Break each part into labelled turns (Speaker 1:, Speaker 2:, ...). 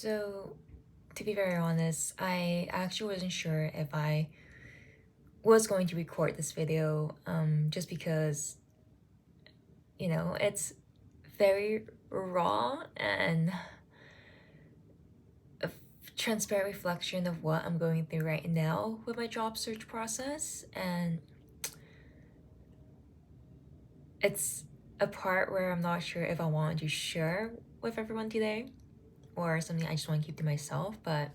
Speaker 1: So, to be very honest, I actually wasn't sure if I was going to record this video just because, it's very raw and a transparent reflection of what I'm going through right now with my job search process. And it's a part where I'm not sure if I want to share with everyone today or something I just want to keep to myself, but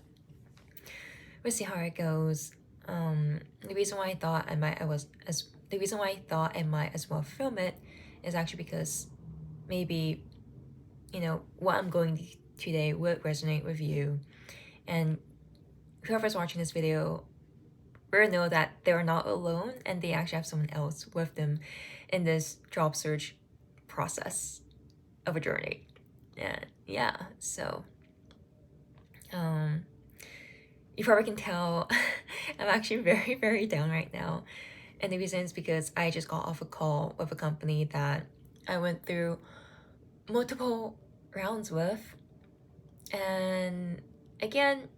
Speaker 1: we'll see how it goes. The reason why I thought I might as well film it is actually because maybe what I'm going to today would resonate with you, and whoever's watching this video will know that they're not alone and they actually have someone else with them in this job search process of a journey. And yeah, so you probably can tell I'm actually very, very down right now. And the reason is because I just got off a call with a company that I went through multiple rounds with. And again,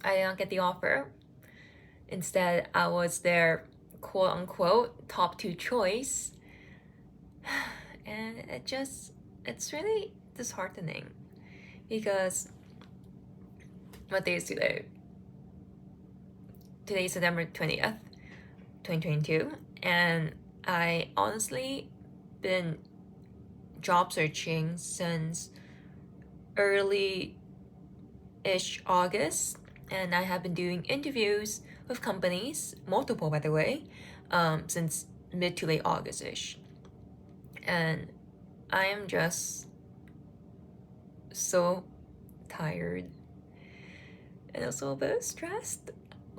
Speaker 1: I did not get the offer. Instead, I was their quote unquote top 2 choice. And it's really disheartening because what day is today? Today is September 20th, 2022, and I honestly been job searching since early-ish August, and I have been doing interviews with companies, multiple by the way, since mid to late August-ish. And I am just so tired and also a bit stressed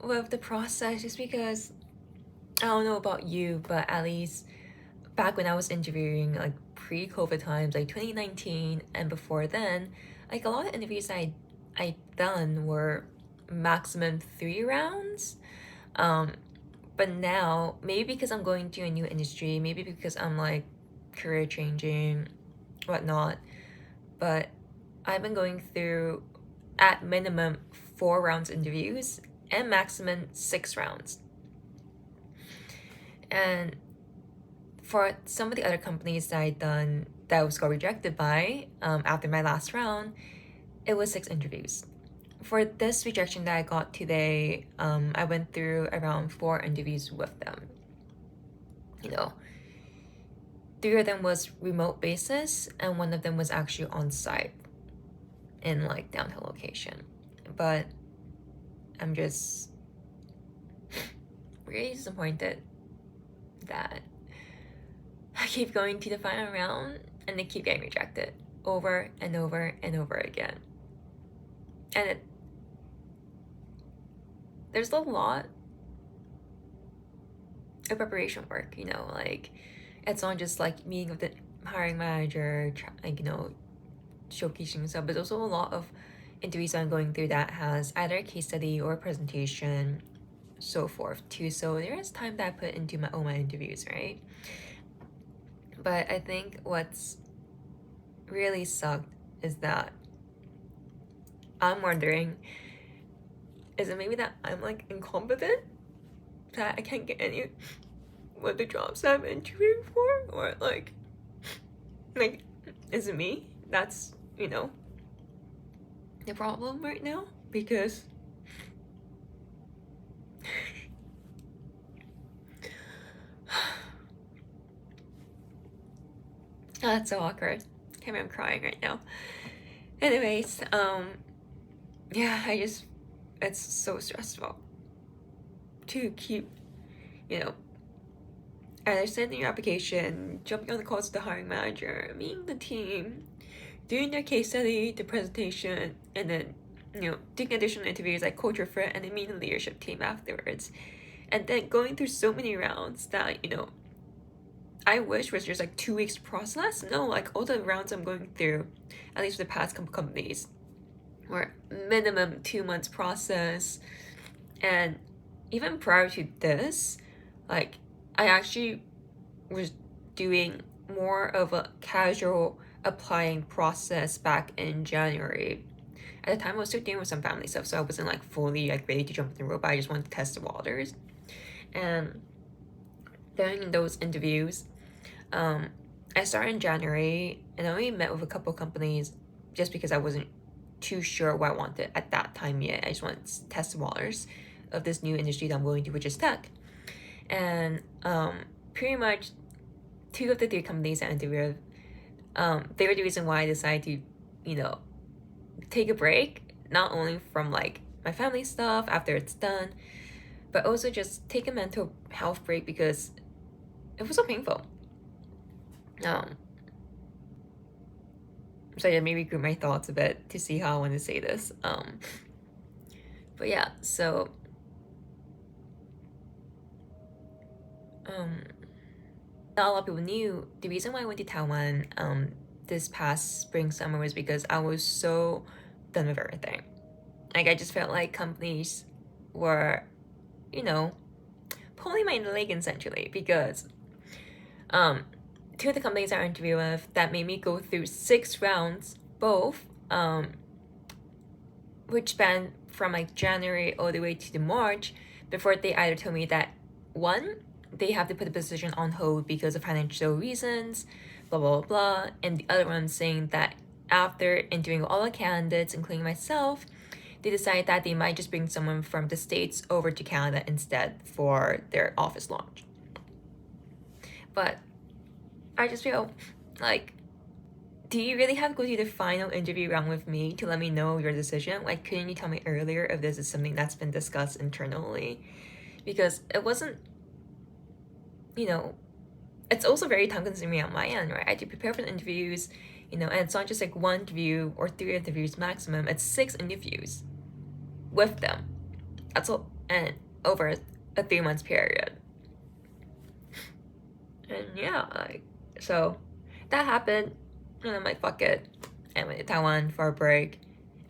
Speaker 1: with the process, just because I don't know about you, but at least back when I was interviewing, like pre-COVID times, like 2019 and before then, like a lot of interviews I done were maximum 3 rounds. But now, maybe because I'm going to a new industry, maybe because I'm like career changing, whatnot, but I've been going through at minimum 4 rounds interviews and maximum 6 rounds. And for some of the other companies that I done that I was got rejected by after my last round, it was 6 interviews. For this rejection that I got today, I went through around 4 interviews with them. 3 of them was remote basis, and 1 of them was actually on site in like downtown location. But I'm just really disappointed that I keep going to the final round and they keep getting rejected over and over and over again. And there's a lot of preparation work, like it's not just like meeting with the hiring manager, showcasing stuff, but there's also a lot of interviews I'm going through that has either a case study or a presentation, so forth too. So there is time that I put into my interviews, right? But I think what's really sucked is that I'm wondering, is it maybe that I'm like incompetent, that I can't get any what the jobs that I'm interviewing for, or like is it me that's the problem right now? Because that's so awkward. Okay, I'm crying right now. Anyways, yeah, it's so stressful to keep, either sending your application, jumping on the calls with the hiring manager, meeting the team, doing their case study, the presentation, and then, doing additional interviews like culture fit, and then meeting the leadership team afterwards. And then going through so many rounds that, I wish was just like 2 weeks process. No, like all the rounds I'm going through, at least for the past couple companies, were minimum 2 months process. And even prior to this, like I actually was doing more of a casual applying process back in January. at the time I was still dealing with some family stuff, so I wasn't like fully like ready to jump in the rope. I just wanted to test the waters. And during those interviews, I started in January, and I only met with a couple companies just because I wasn't too sure what I wanted at that time yet. I just wanted to test the waters of this new industry that I'm going to, which is tech. And pretty much 2 of the 3 companies I interviewed, they were the reason why I decided to, take a break, not only from like my family stuff after it's done, but also just take a mental health break because it was so painful. So yeah, maybe group my thoughts a bit to see how I want to say this. But yeah, so not a lot of people knew the reason why I went to Taiwan this past spring summer was because I was so done with everything. Like I just felt like companies were, pulling my leg essentially because 2 of the companies I interviewed with that made me go through 6 rounds, both which spanned from like January all the way to the March, before they either told me that 1, they have to put the position on hold because of financial reasons, blah blah blah, blah. And the other one saying that after interviewing all the candidates, including myself, they decided that they might just bring someone from the States over to Canada instead for their office launch. But I just feel like, do you really have to go to the final interview round with me to let me know your decision? Like, couldn't you tell me earlier if this is something that's been discussed internally? Because it wasn't, it's also very time consuming on my end, right? I had to prepare for the interviews, and it's not just like 1 interview or 3 interviews maximum, it's 6 interviews with them. That's all, and over a 3 months period. And yeah, so that happened, and I'm like, fuck it. I went to Taiwan for a break.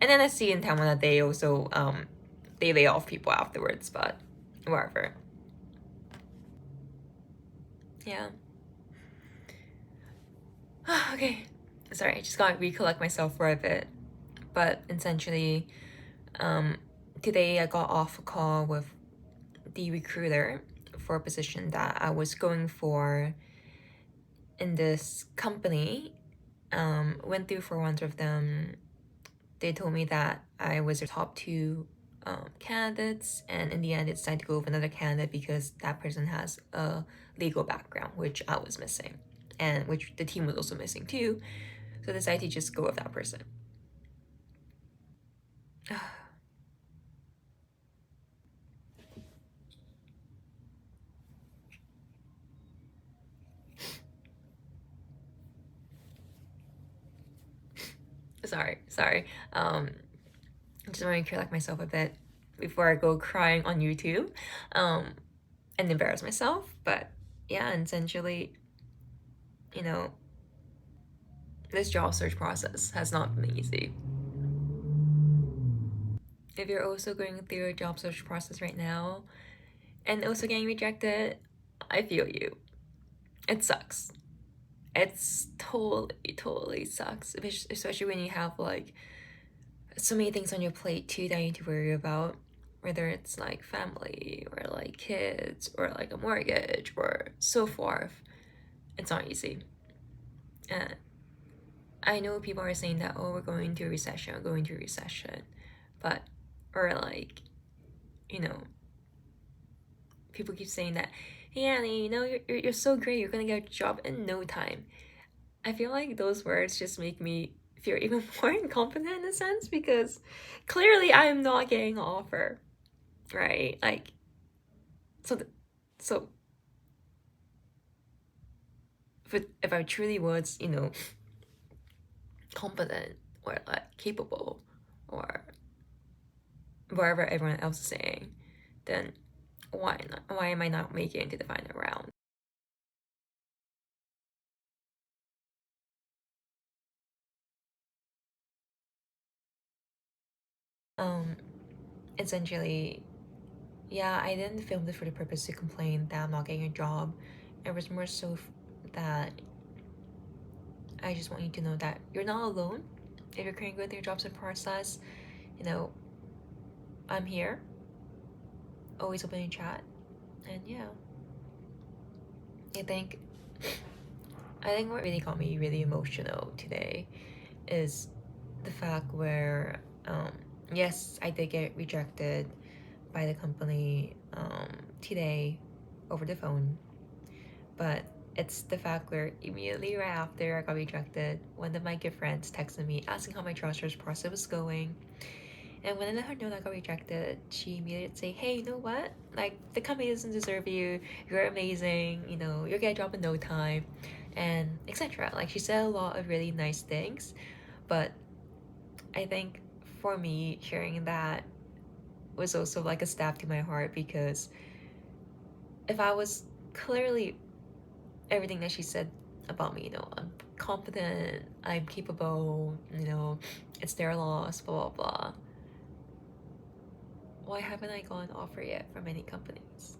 Speaker 1: And then I see in Taiwan that they also, they lay off people afterwards, but whatever. Yeah. Okay. Sorry, I just gotta recollect myself for a bit. But essentially, today I got off a call with the recruiter for a position that I was going for in this company. Went through for one of them. They told me that I was the top 2 candidates, and in the end, it's time to go with another candidate because that person has a legal background, which I was missing, and which the team was also missing too. So I decided to just go with that person. sorry. Just want to collect myself a bit before I go crying on YouTube, and embarrass myself. But yeah, essentially, this job search process has not been easy. If you're also going through a job search process right now and also getting rejected, I feel you. It sucks. It's totally sucks, especially when you have like so many things on your plate too that you need to worry about, whether it's like family or like kids or like a mortgage or so forth. It's not easy. And I know people are saying that, oh, we're going into a recession, but, or like, people keep saying that, hey Annie, you're so great, you're gonna get a job in no time. I feel like those words just make me feel even more incompetent in a sense, because clearly I am not getting an offer, right? Like, so if I truly was, competent or like capable or whatever everyone else is saying, then why not? Why am I not making it to the final round? Essentially, yeah, I didn't film this for the purpose to complain that I'm not getting a job. It was more so that I just want you to know that you're not alone. if you're currently going through your job search process, you know, I'm here, always open to chat. And yeah, I think what really got me really emotional today is the fact where yes, I did get rejected by the company today over the phone, but it's the fact where immediately right after I got rejected, one of my good friends texted me asking how my job search process was going. And when I let her know that I got rejected, she immediately say, "Hey, you know what? Like, the company doesn't deserve you. You're amazing. You know, you'll get a job in no time," and etc. Like, she said a lot of really nice things, but I think for me, hearing that was also like a stab to my heart, because if I was clearly everything that she said about me, you know, I'm competent, I'm capable, you know, it's their loss, blah blah blah. Why haven't I gotten an offer yet from any companies?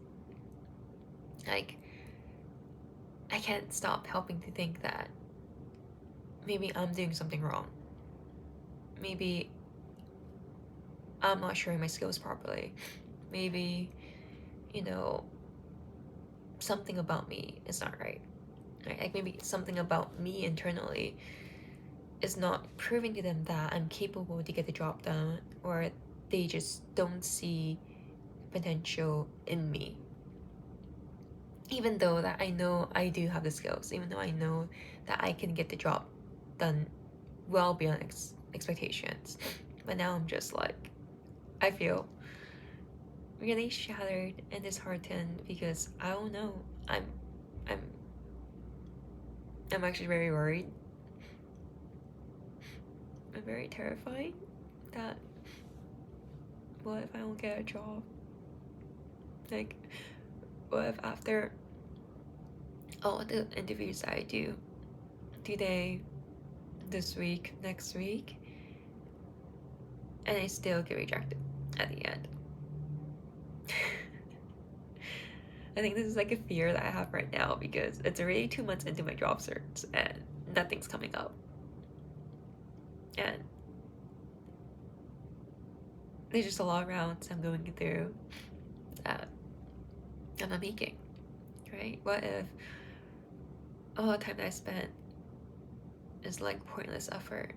Speaker 1: Like, I can't stop helping to think that maybe I'm doing something wrong. Maybe I'm not sharing my skills properly. Maybe, you know, something about me is not right. Right? Like, maybe something about me internally is not proving to them that I'm capable to get the job done, or they just don't see potential in me. Even though that I know I do have the skills, even though I know that I can get the job done well beyond expectations. But now I'm just like, I feel really shattered and disheartened, because I don't know. I'm I'm actually very worried. I'm very terrified that what if I don't get a job? Like, what if after all the interviews that I do today, this week, next week, and I still get rejected at the end? I think this is like a fear that I have right now, because it's already 2 months into my job search and nothing's coming up. And there's just a lot of rounds I'm going through that I'm not making, right? What if all the time that I spent is like pointless effort,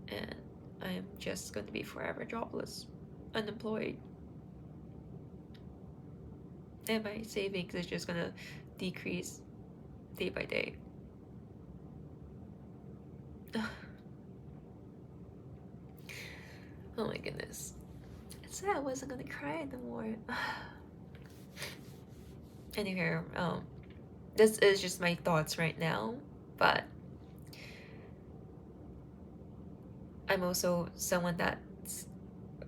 Speaker 1: and I'm just going to be forever jobless, unemployed, and my savings is just going to decrease day by day? Oh my goodness. I said I wasn't going to cry anymore. Anyway, this is just my thoughts right now, but I'm also someone that's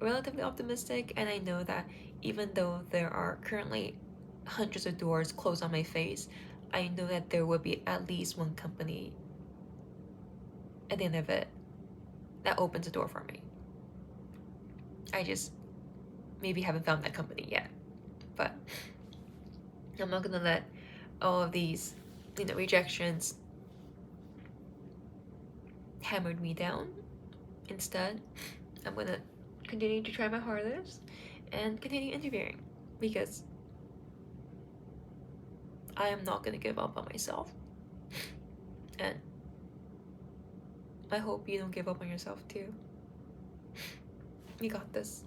Speaker 1: relatively optimistic, and I know that even though there are currently hundreds of doors closed on my face, I know that there will be at least one company at the end of it that opens a door for me. I just maybe haven't found that company yet, but I'm not gonna let all of these, you know, rejections hammered me down. Instead, I'm gonna continue to try my hardest and continue interviewing, because I am not gonna give up on myself. And I hope you don't give up on yourself too. You got this.